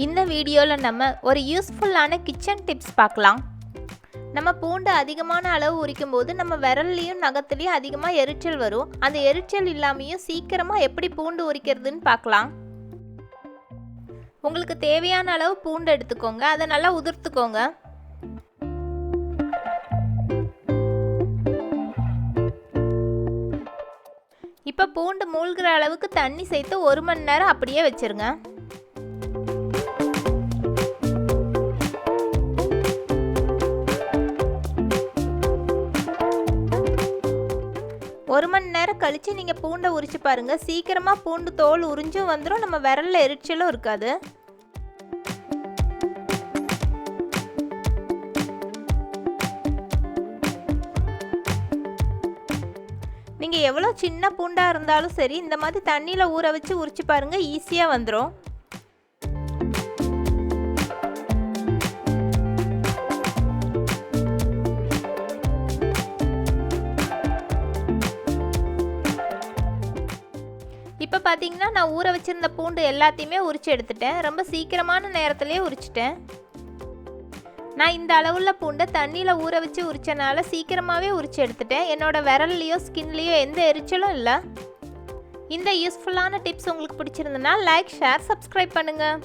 இந்த வீடியோவில் நம்ம ஒரு யூஸ்ஃபுல்லான கிச்சன் டிப்ஸ் பார்க்கலாம். நம்ம பூண்டு அதிகமான அளவு உரிக்கும் போது நம்ம விரல்லையும் நகத்துலையும் அதிகமாக எரிச்சல் வரும். அந்த எரிச்சல் இல்லாமையும் சீக்கிரமாக எப்படி பூண்டு உரிக்கிறதுன்னு பார்க்கலாம். உங்களுக்கு தேவையான அளவு பூண்டு எடுத்துக்கோங்க, அதை நல்லா உதிர்த்துக்கோங்க. இப்போ பூண்டு மூழ்கிற அளவுக்கு தண்ணி சேர்த்து 1 மணி நேரம் அப்படியே வச்சிருங்க. ஒரு மணி நேரம் கழித்து நீங்கள் பூண்டை உரிச்சு பாருங்கள். சீக்கிரமாக பூண்டு தோல் உறிஞ்சும் வந்துடும், நம்ம விரலில் எரிச்சலும் இருக்காது. நீங்கள் எவ்வளோ சின்ன பூண்டாக இருந்தாலும் சரி இந்த மாதிரி தண்ணியில் ஊற வச்சு உரிச்சு பாருங்கள், ஈஸியாக வந்துடும். இப்போ பார்த்தீங்கன்னா நான் ஊற வச்சுருந்த பூண்டு எல்லாத்தையுமே உரிச்சு எடுத்துட்டேன். ரொம்ப சீக்கிரமான நேரத்துலேயே உரிச்சிட்டேன். நான் இந்த அளவுள்ள பூண்டை தண்ணியில் ஊற வச்சு உரிச்சனால சீக்கிரமாகவே உரிச்சு எடுத்துட்டேன். என்னோடய விரல்லையோ ஸ்கின்லேயோ எந்த எரிச்சலும் இல்லை. இந்த யூஸ்ஃபுல்லான டிப்ஸ் உங்களுக்கு பிடிச்சிருந்ததுன்னா லைக், ஷேர், சப்ஸ்கிரைப் பண்ணுங்கள்.